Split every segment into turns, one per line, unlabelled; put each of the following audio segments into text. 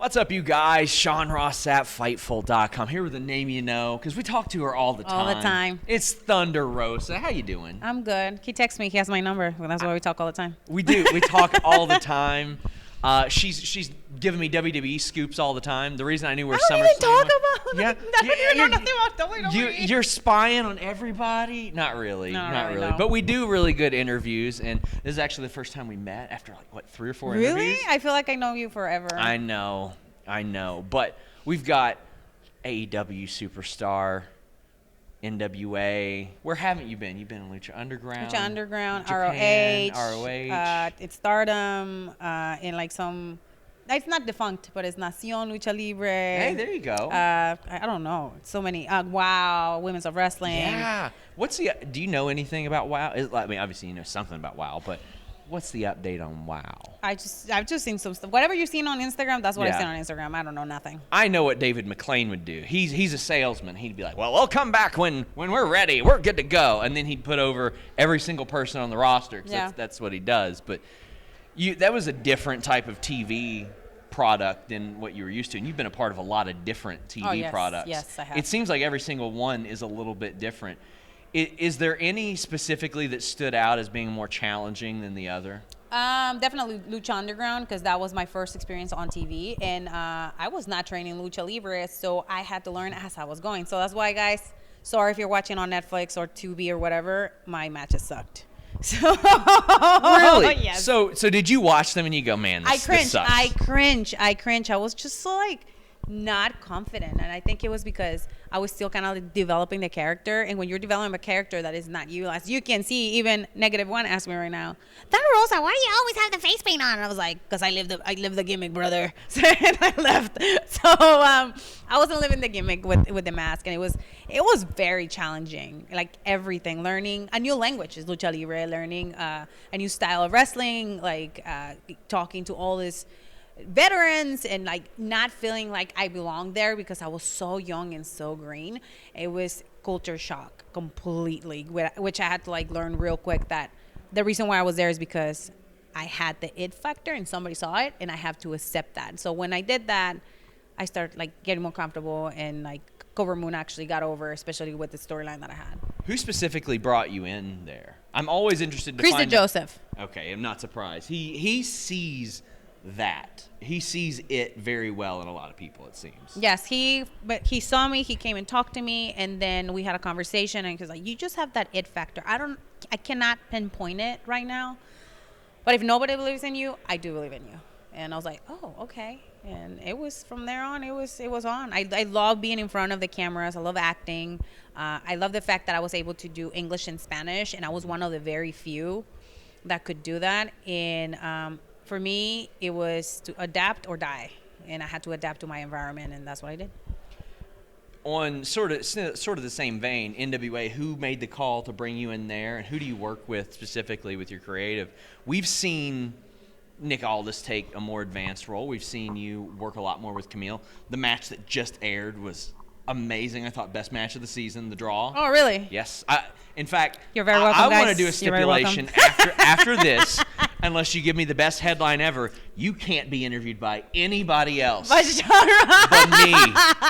What's up, you guys? Sean Ross Sapp, Fightful.com. Here with a name you know, because we talk to her all the time.
All the time.
It's Thunder Rosa. How you doing?
I'm good. He texts me. He has my number. Well, that's why we talk all the time.
We do. We talk all the time. She's giving me WWE scoops all the time. The reason I knew where SummerSlam.
I don't even talk about.
Yeah,
I don't even know nothing about WWE.
You're spying on everybody? Not really. Not really.
No.
But we do really good interviews, and this is actually the first time we met after like what 3 or 4 interviews.
Really? I feel like I know you forever.
I know. But we've got AEW superstar, NWA. Where haven't you been? You've been in Lucha Underground.
Lucha Underground,
Japan,
ROH. It's Stardom. In like some. It's not defunct, but it's Nacion Lucha Libre.
Hey, there you go.
I don't know. So many. WOW, Women's of Wrestling.
Yeah. Do you know anything about WOW? I mean, obviously you know something about WOW, but what's the update on WOW?
I've just seen some stuff. Whatever you've seen on Instagram, that's what
Yeah.
I've seen on Instagram. I don't know nothing.
I know what David McClain would do. He's a salesman. He'd be like, well, we'll come back when we're ready. We're good to go. And then he'd put over every single person on the roster because that's what he does. But that was a different type of TV product than what you were used to. And you've been a part of a lot of different TV products.
Yes, I have.
It seems like every single one is a little bit different. Is there any specifically that stood out as being more challenging than the other?
Definitely Lucha Underground, because that was my first experience on TV, and I was not training Lucha Libre, so I had to learn as I was going. So that's why, guys, sorry if you're watching on Netflix or Tubi or whatever, my matches sucked. So
really?
Yes.
So did you watch them and you go, man, this sucks?
I cringe. I was just so like not confident, and I think it was because I was still kind of like developing the character, and when you're developing a character that is not you, as you can see, even -1 asked me right now, Thunder Rosa, why do you always have the face paint on? And I was like, because I live the gimmick, brother. And I left. So I wasn't living the gimmick with the mask, and it was very challenging, like everything, learning a new language is Lucha Libre, learning a new style of wrestling, like talking to all this veterans and like not feeling like I belonged there because I was so young and so green. It was culture shock completely, which I had to like learn real quick that the reason why I was there is because I had the it factor and somebody saw it, and I have to accept that. So when I did that, I started like getting more comfortable, and like Cobra Moon actually got over, especially with the storyline that I had.
Who specifically brought you in there? I'm always interested to
Krista
find
Joseph.
Okay, I'm not surprised. He sees that. He sees it very well in a lot of people, it seems.
Yes, but he saw me, he came and talked to me, and then we had a conversation, and he was like, you just have that it factor. I cannot pinpoint it right now, but if nobody believes in you, I do believe in you. And I was like, oh, okay. And it was from there on, it was on. I love being in front of the cameras. I love acting. I love the fact that I was able to do English and Spanish, and I was one of the very few that could do that. And for me, it was to adapt or die, and I had to adapt to my environment, and that's what I did.
On sort of the same vein, NWA, who made the call to bring you in there, and who do you work with specifically with your creative? We've seen Nick Aldis take a more advanced role. We've seen you work a lot more with Camille. The match that just aired was amazing. I thought best match of the season, the draw.
Oh, really?
Yes. In fact,
you're very welcome,
I
guys.
want to do a stipulation after this. Unless you give me the best headline ever, you can't be interviewed by anybody else but me.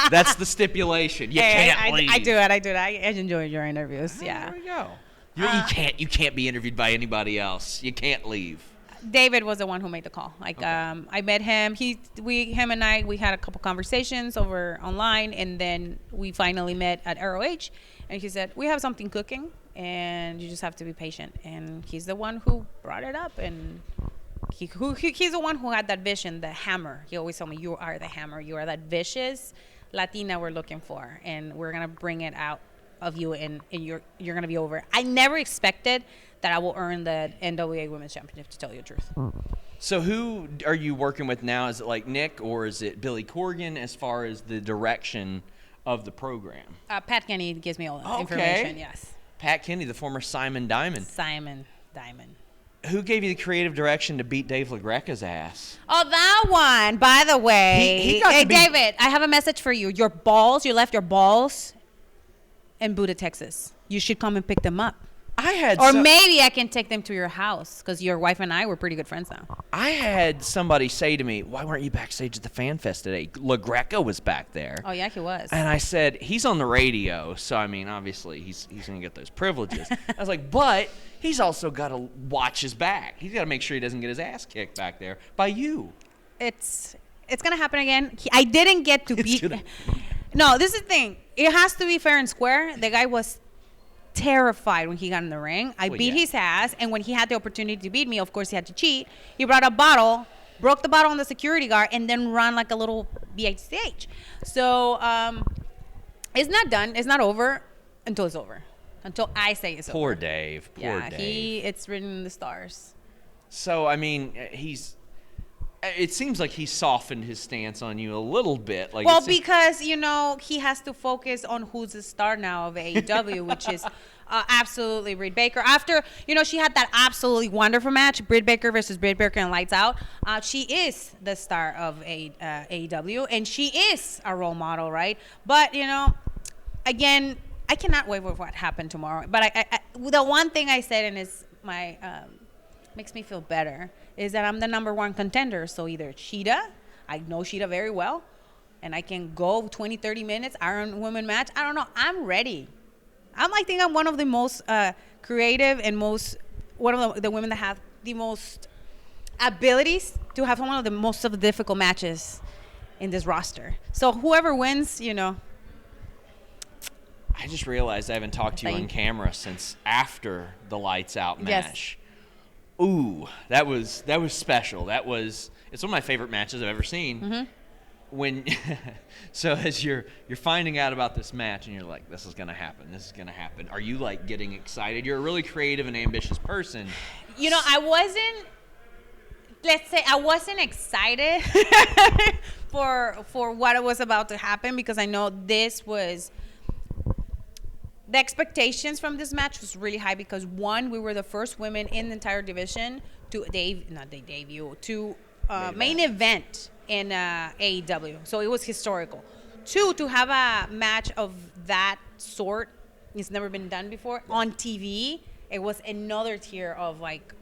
That's the stipulation. You can't leave.
I do it. I enjoy your interviews. Yeah.
There we go. You can't be interviewed by anybody else. You can't leave.
David was the one who made the call. Like, okay. I met him. Him and I had a couple conversations over online, and then we finally met at ROH. And he said, we have something cooking, and you just have to be patient. And he's the one who brought it up, and he's the one who had that vision, the hammer. He always told me, you are the hammer. You are that vicious Latina we're looking for, and we're gonna bring it out of you, and you're gonna be over. I never expected that I will earn the NWA Women's Championship, to tell you the truth.
So who are you working with now? Is it like Nick, or is it Billy Corgan as far as the direction of the program?
Pat Kenny gives me all the information, yes.
Pat Kenny, the former Simon Diamond.
Simon Diamond.
Who gave you the creative direction to beat Dave LaGreca's ass?
Oh, that one, by the way. David, I have a message for you. You left your balls in Buda, Texas. You should come and pick them up. Or maybe I can take them to your house because your wife and I were pretty good friends now.
I had somebody say to me, "Why weren't you backstage at the Fan Fest today?" LaGreca was back there.
Oh yeah, he was.
And I said, "He's on the radio, so I mean, obviously he's gonna get those privileges." I was like, "But he's also got to watch his back. He's got to make sure he doesn't get his ass kicked back there by you."
It's gonna happen again. I didn't get to beat. No, this is the thing. It has to be fair and square. The guy was terrified when he got in the ring. I beat his ass, and when he had the opportunity to beat me, of course he had to cheat. He brought a bottle, broke the bottle on the security guard, and then ran like a little BHCH. So it's not done. It's not over until it's over. Until I say it's over.
Poor Dave. Poor Dave.
It's written in the stars.
So I mean, it seems like he softened his stance on you a little bit. Like,
well, because, he has to focus on who's the star now of AEW, which is absolutely Britt Baker. After, she had that absolutely wonderful match, Britt Baker versus Britt Baker and Lights Out. She is the star of AEW, and she is a role model, right? But, again, I cannot wait for what happened tomorrow. But the one thing I said, and it's my makes me feel better, is that I'm the number one contender. So either Cheetah, I know Cheetah very well, and I can go 20, 30 minutes, Iron Woman match. I don't know. I'm ready. I think I'm one of the most creative and one of the women that have the most abilities to have one of the most difficult matches in this roster. So whoever wins,
I just realized I haven't talked to you on camera since after the Lights Out match. Yes. Ooh, that was special. It's one of my favorite matches I've ever seen. Mm-hmm. So as you're finding out about this match and you're like, this is gonna happen. Are you like getting excited? You're a really creative and ambitious person.
I wasn't excited for what was about to happen, because I know the expectations from this match was really high, because one, we were the first women in the entire division to main event in AEW. So it was historical. Two, to have a match of that sort, it's never been done before on TV. It was another tier of like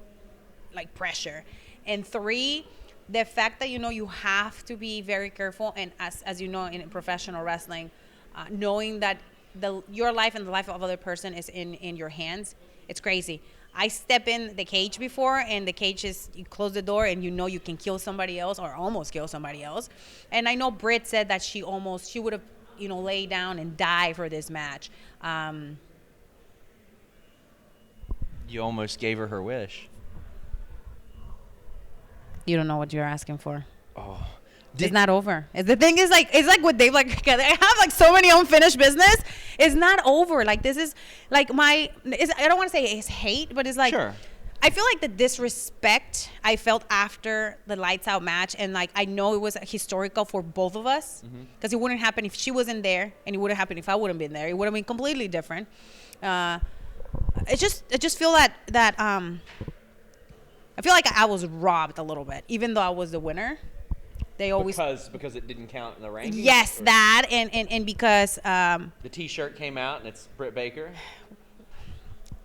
pressure. And three, the fact that you have to be very careful, and as you know, in professional wrestling, knowing that your life and the life of other person is in your hands. It's crazy. I step in the cage before, and the cage is, you close the door and you can kill somebody else or almost kill somebody else. And I know Britt said that she would have, lay down and die for this match.
You almost gave her wish.
You don't know what you're asking for.
Oh.
It's not over. The thing is, it's like with Dave, I have so many unfinished business. It's not over. This is I don't want to say it's hate, but it's like,
sure.
I feel like the disrespect I felt after the Lights Out match, and I know it was historical for both of us, because it wouldn't happen if she wasn't there, and it wouldn't happen if I wouldn't been there. It would have been completely different. I just feel that I feel like I was robbed a little bit, even though I was the winner. They always
because it didn't count in the rankings.
Yes, that and because
the T-shirt came out and it's Britt Baker.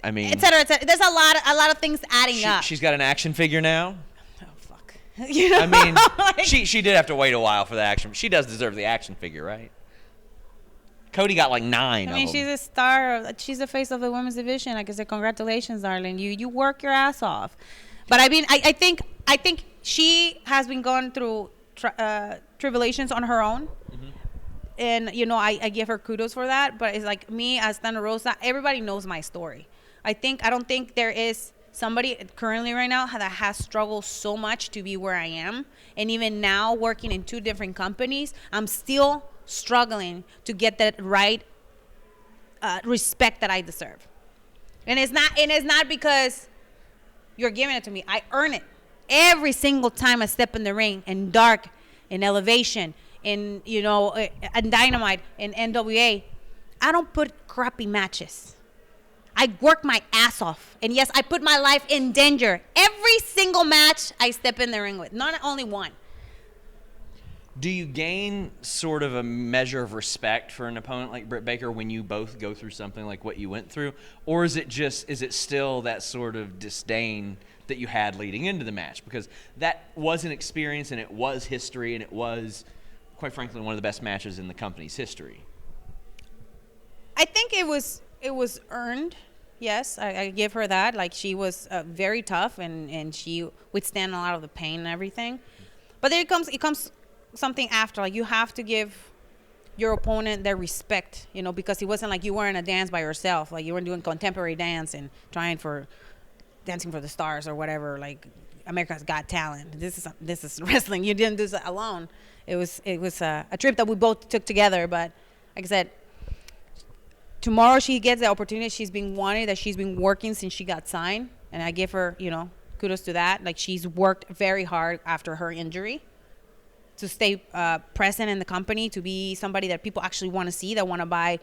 I mean,
et cetera, et cetera. There's a lot of things adding up.
She's got an action figure now.
Oh fuck!
I mean, she did have to wait a while for the action. She does deserve the action figure, right? Cody got 9 of them.
She's a star. She's the face of the women's division. Like I said, congratulations, darling. You work your ass off. But I mean, I think she has been going through tribulations on her own, and I give her kudos for that. But it's like me as Thunder Rosa, everybody knows my story. I don't think there is somebody currently right now that has struggled so much to be where I am, and even now working in 2 different companies, I'm still struggling to get that right respect that I deserve. And it's not because you're giving it to me. I earn it. Every single time I step in the ring, in Dark, in Elevation, in in Dynamite, in NWA, I don't put crappy matches. I work my ass off, and yes, I put my life in danger every single match I step in the ring with. Not only one.
Do you gain sort of a measure of respect for an opponent like Britt Baker when you both go through something like what you went through? Or is it still that sort of disdain that you had leading into the match? Because that was an experience, and it was history, and it was, quite frankly, one of the best matches in the company's history.
I think it was earned. Yes, I give her that. Like, she was very tough, and she withstand a lot of the pain and everything. But there it comes something after. Like, you have to give your opponent their respect, because it wasn't like you were in a dance by yourself. Like, you weren't doing contemporary dance and trying for Dancing for the Stars or whatever, like America's Got Talent. This is wrestling. You didn't do this alone. It was a trip that we both took together. But like I said, tomorrow she gets the opportunity she's been wanting, that she's been working since she got signed, and I give her, kudos to that. Like, she's worked very hard after her injury to stay present in the company, to be somebody that people actually want to see, that want to buy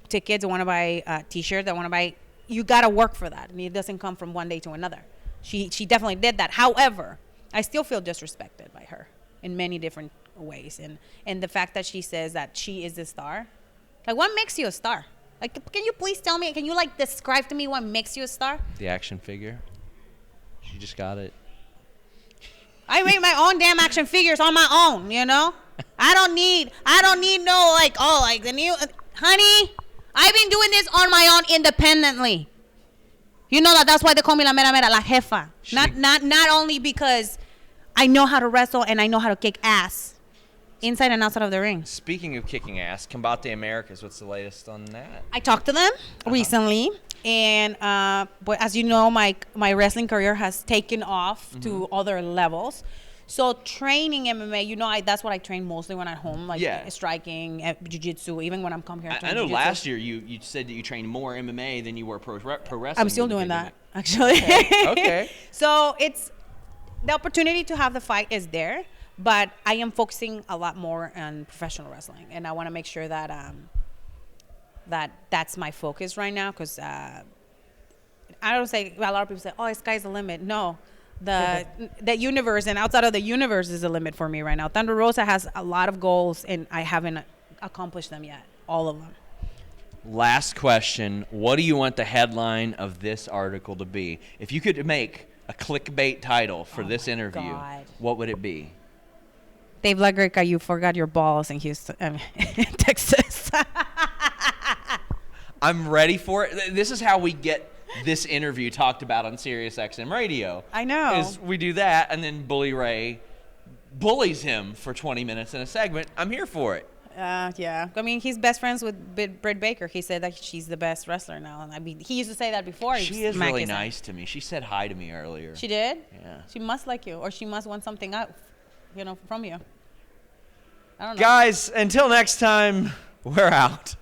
tickets, that want to buy T-shirts, that want to buy. You got to work for that. I mean, it doesn't come from one day to another. She definitely did that. However, I still feel disrespected by her in many different ways. And the fact that she says that she is a star. Like, what makes you a star? Like, can you please tell me, can you, like, describe to me what makes you a star?
The action figure. She just got it.
I make my own damn action figures on my own, I don't need no, like, the new, honey, I've been doing this on my own independently. You know that's why they call me la mera mera, la jefa. Not only because I know how to wrestle and I know how to kick ass inside and outside of the ring.
Speaking of kicking ass, Combate Americas, what's the latest on that?
I talked to them recently, and but as you know, my wrestling career has taken off to other levels. So training MMA, that's what I train mostly when I'm home, like striking, jiu-jitsu, even when I'm come here.
I know jiu-jitsu. Last year you said that you trained more MMA than you were pro wrestling.
I'm still doing that, actually.
Okay. So
it's the opportunity to have the fight is there, but I am focusing a lot more on professional wrestling, and I want to make sure that that's my focus right now, because I don't say, a lot of people say, oh, sky's the limit. No. The universe and outside of the universe is a limit for me right now. Thunder Rosa has a lot of goals, and I haven't accomplished them yet, all of them.
Last question. What do you want the headline of this article to be? If you could make a clickbait title for this interview, what would it be?
Dave LaGreca, you forgot your balls in Houston, Texas.
I'm ready for it. This is how we get this interview talked about on Sirius XM Radio.
I know.
Is we do that, and then Bully Ray bullies him for 20 minutes in a segment. I'm here for it.
Yeah. I mean, he's best friends with Britt Baker. He said that she's the best wrestler now. And I mean, he used to say that before.
She is really nice to me. She said hi to me earlier.
She did?
Yeah.
She must like you, or she must want something out, from you. I don't know.
Guys, until next time, we're out.